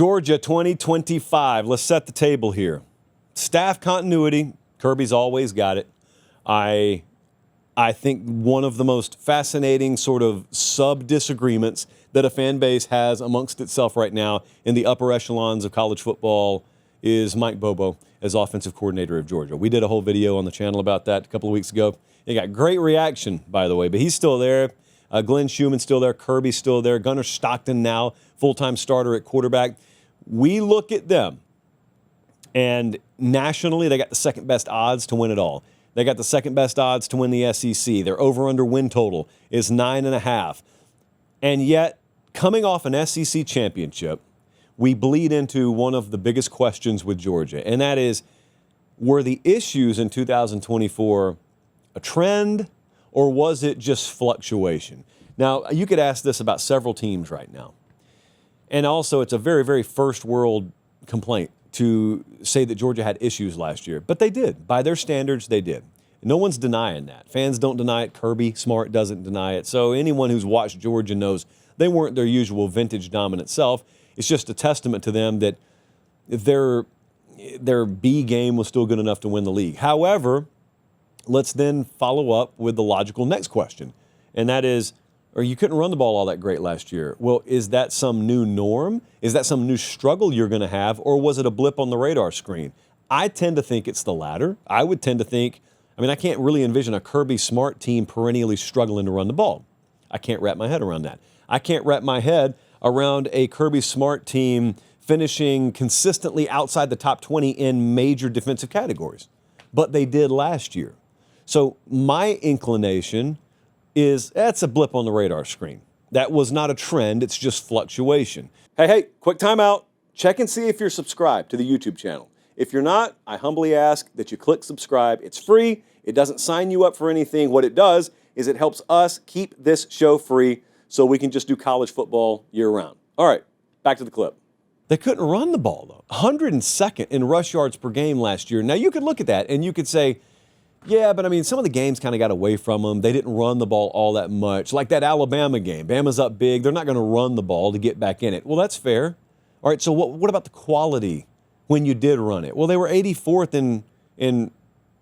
Georgia 2025. Let's set the table here. Staff continuity. Kirby's always got it. I think one of the most fascinating sort of sub-disagreements that a fan base has amongst itself right now in the upper echelons of college football is Mike Bobo as offensive coordinator of Georgia. We did a whole video on the channel about that a couple of weeks ago. It got great reaction, by the way, but he's still there. Glenn Schumann's still there. Kirby's still there. Gunner Stockton now, full-time starter at quarterback. We look at them, and nationally, they got the second best odds to win it all. They got the second best odds to win the SEC. Their over-under win total is 9.5. And yet, coming off an SEC championship, we bleed into one of the biggest questions with Georgia, and that is, were the issues in 2024 a trend, or was it just fluctuation? Now, you could ask this about several teams right now. And also, it's a very, very first world complaint to say that Georgia had issues last year. But they did. By their standards, they did. No one's denying that. Fans don't deny it. Kirby Smart doesn't deny it. So anyone who's watched Georgia knows they weren't their usual vintage dominant self. It's just a testament to them that their B game was still good enough to win the league. However, let's then follow up with the logical next question, and that is, or you couldn't run the ball all that great last year. Well, is that some new norm? Is that some new struggle you're going to have, or was it a blip on the radar screen? I tend to think it's the latter. I would tend to think, I can't really envision a Kirby Smart team perennially struggling to run the ball. I can't wrap my head around that. I can't wrap my head around a Kirby Smart team finishing consistently outside the top 20 in major defensive categories. But they did last year. So my inclination is that's a blip on the radar screen. That was not a trend, it's just fluctuation. Hey, quick timeout. Check and see if you're subscribed to the YouTube channel. If you're not, I humbly ask that you click subscribe. It's free. It doesn't sign you up for anything. What it does is it helps us keep this show free so we can just do college football year-round. All right, back to the clip. They couldn't run the ball, though. 102nd in rush yards per game last year. Now, you could look at that and you could say, yeah, but some of the games kind of got away from them. They didn't run the ball all that much. Like that Alabama game. Bama's up big. They're not going to run the ball to get back in it. Well, that's fair. All right, so what about the quality when you did run it? Well, they were 84th in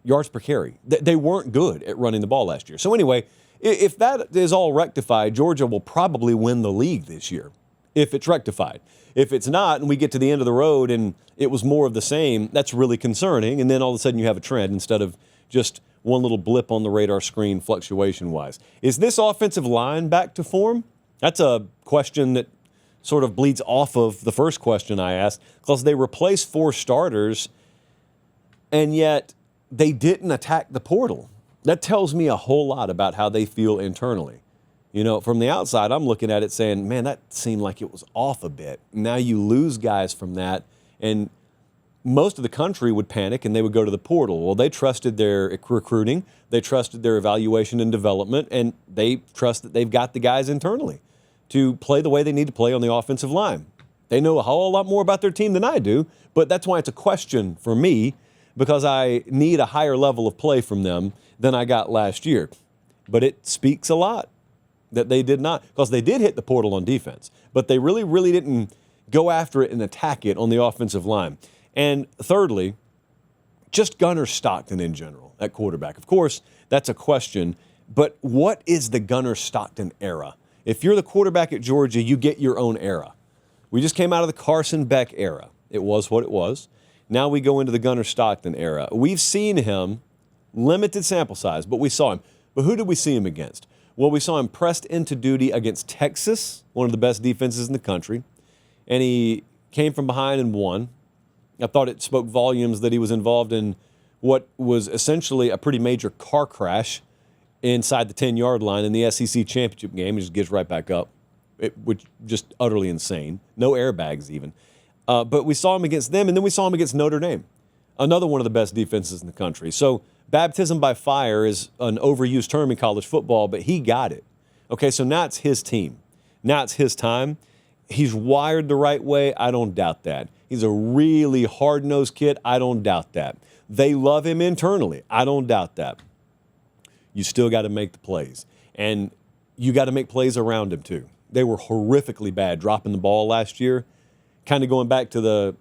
yards per carry. They weren't good at running the ball last year. So anyway, if that is all rectified, Georgia will probably win the league this year, if it's rectified. If it's not, and we get to the end of the road and it was more of the same, that's really concerning. And then all of a sudden you have a trend instead of just one little blip on the radar screen fluctuation-wise. Is this offensive line back to form? That's a question that sort of bleeds off of the first question I asked, because they replaced 4 starters, and yet they didn't attack the portal. That tells me a whole lot about how they feel internally. From the outside, I'm looking at it saying, man, that seemed like it was off a bit. Now you lose guys from that, and most of the country would panic and they would go to the portal. Well, they trusted their recruiting, they trusted their evaluation and development, and they trust that they've got the guys internally to play the way they need to play on the offensive line. They know a whole lot more about their team than I do, but that's why it's a question for me, because I need a higher level of play from them than I got last year. But it speaks a lot that they did not, because they did hit the portal on defense, but they really, really didn't go after it and attack it on the offensive line. And thirdly, just Gunner Stockton in general at quarterback. Of course, that's a question, but what is the Gunner Stockton era? If you're the quarterback at Georgia, you get your own era. We just came out of the Carson Beck era. It was what it was. Now we go into the Gunner Stockton era. We've seen him, limited sample size, but we saw him. But who did we see him against? Well, we saw him pressed into duty against Texas, one of the best defenses in the country, and he came from behind and won. I thought it spoke volumes that he was involved in what was essentially a pretty major car crash inside the 10-yard line in the SEC championship game. He just gets right back up, which just utterly insane. No airbags even. But we saw him against them, and then we saw him against Notre Dame, another one of the best defenses in the country. So baptism by fire is an overused term in college football, but he got it. Okay, so now it's his team. Now it's his time. He's wired the right way. I don't doubt that. He's a really hard-nosed kid. I don't doubt that. They love him internally. I don't doubt that. You still got to make the plays. And you got to make plays around him, too. They were horrifically bad dropping the ball last year. kind of going back to the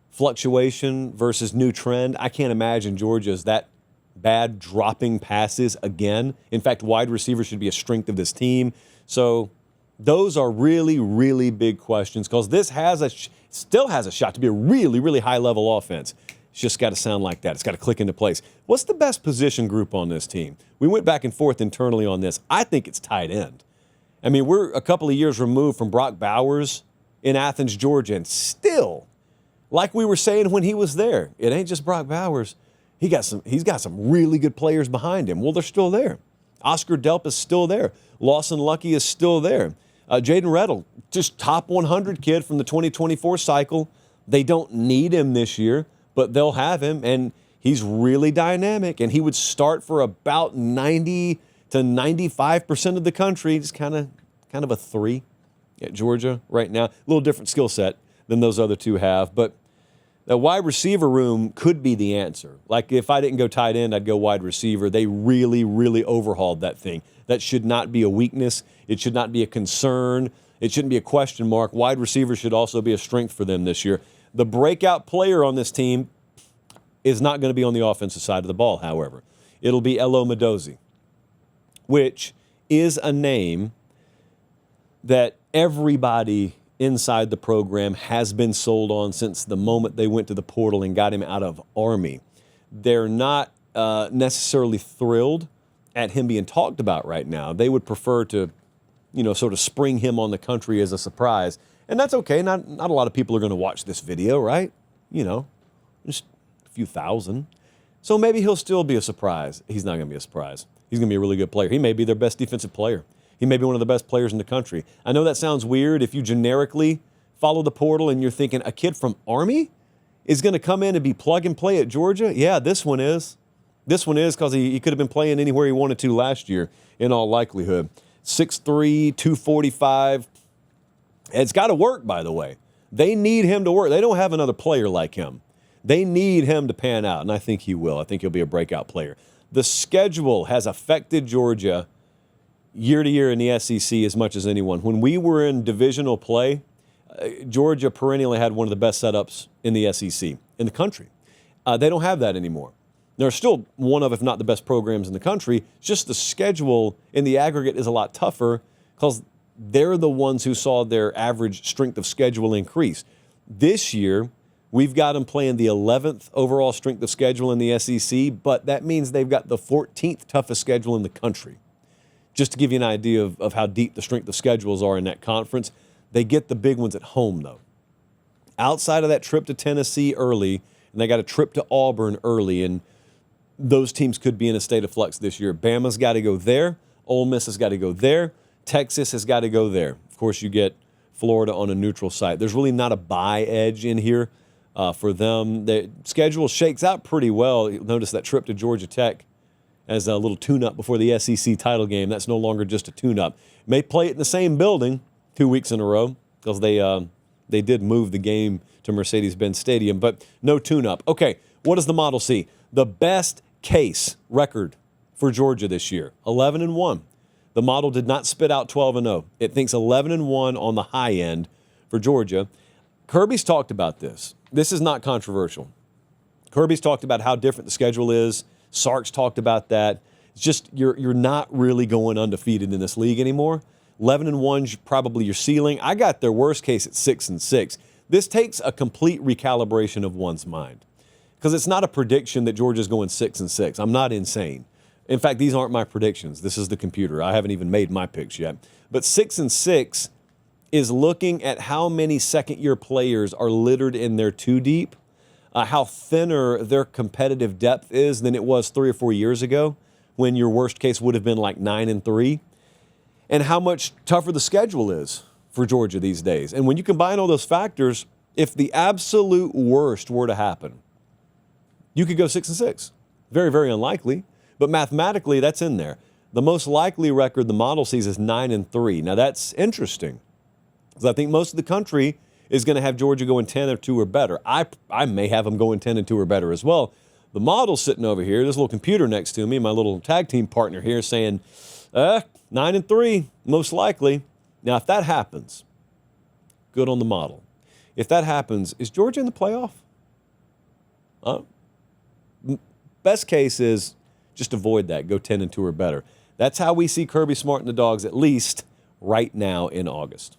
fluctuation versus new trend, I can't imagine Georgia's that bad dropping passes again. In fact, wide receiver should be a strength of this team. So those are really, really big questions because this still has a shot to be a really, really high-level offense. It's just got to sound like that. It's got to click into place. What's the best position group on this team? We went back and forth internally on this. I think it's tight end. I mean, we're a couple of years removed from Brock Bowers in Athens, Georgia, and still, like we were saying when he was there, it ain't just Brock Bowers. He's got some really good players behind him. Well, they're still there. Oscar Delp is still there. Lawson Lucky is still there. Jaden Reddle, just top 100 kid from the 2024 cycle. They don't need him this year, but they'll have him, and he's really dynamic, and he would start for about 90 to 95% of the country. Just kind of a 3 at Georgia right now. A little different skill set than those other two have, but the wide receiver room could be the answer. Like if I didn't go tight end, I'd go wide receiver. They really, really overhauled that thing. That should not be a weakness. It should not be a concern. It shouldn't be a question mark. Wide receiver should also be a strength for them this year. The breakout player on this team is not going to be on the offensive side of the ball, however. It'll be Elo Medozi, which is a name that everybody inside the program has been sold on since the moment they went to the portal and got him out of Army. They're not necessarily thrilled at him being talked about right now. They would prefer to, sort of spring him on the country as a surprise. And that's okay. Not a lot of people are going to watch this video, right? Just a few thousand. So maybe he'll still be a surprise. He's not going to be a surprise. He's going to be a really good player. He may be their best defensive player. He may be one of the best players in the country. I know that sounds weird if you generically follow the portal and you're thinking a kid from Army is going to come in and be plug and play at Georgia. Yeah, this one is. This one is because he could have been playing anywhere he wanted to last year in all likelihood. 6'3", 245. It's got to work, by the way. They need him to work. They don't have another player like him. They need him to pan out, and I think he will. I think he'll be a breakout player. The schedule has affected Georgia year to year in the SEC as much as anyone. When we were in divisional play, Georgia perennially had one of the best setups in the SEC, in the country. They don't have that anymore. They're still one of, if not the best programs in the country. It's just the schedule in the aggregate is a lot tougher because they're the ones who saw their average strength of schedule increase. This year, we've got them playing the 11th overall strength of schedule in the SEC, but that means they've got the 14th toughest schedule in the country. Just to give you an idea of how deep the strength of schedules are in that conference. They get the big ones at home, though. Outside of that trip to Tennessee early, and they got a trip to Auburn early, and those teams could be in a state of flux this year. Bama's got to go there. Ole Miss has got to go there. Texas has got to go there. Of course, you get Florida on a neutral site. There's really not a buy edge in here for them. The schedule shakes out pretty well. You'll notice that trip to Georgia Tech as a little tune-up before the SEC title game. That's no longer just a tune-up. May play it in the same building 2 weeks in a row because they did move the game to Mercedes-Benz Stadium, but no tune-up. Okay, what does the model see? The best case record for Georgia this year, 11-1. The model did not spit out 12-0. It thinks 11-1 on the high end for Georgia. Kirby's talked about this. This is not controversial. Kirby's talked about how different the schedule is. Sark's talked about that. It's just you're not really going undefeated in this league anymore. 11-1 is probably your ceiling. I got their worst case at 6-6. This takes a complete recalibration of one's mind because it's not a prediction that Georgia's going 6-6. I'm not insane. In fact, these aren't my predictions. This is the computer. I haven't even made my picks yet. But 6-6 is looking at how many second-year players are littered in their two deep, how thinner their competitive depth is than it was 3 or 4 years ago when your worst case would have been like 9-3, and how much tougher the schedule is for Georgia these days. And when you combine all those factors, if the absolute worst were to happen, you could go 6-6. Very, very unlikely, but mathematically that's in there. The most likely record the model sees is 9-3. Now that's interesting because I think most of the country is going to have Georgia going 10-2 or better. I may have them going 10-2 or better as well. The model's sitting over here, this little computer next to me, my little tag team partner here saying 9-3, most likely. Now, if that happens, good on the model. If that happens, is Georgia in the playoff? Best case is just avoid that. Go 10-2 or better. That's how we see Kirby Smart and the Dogs, at least right now in August.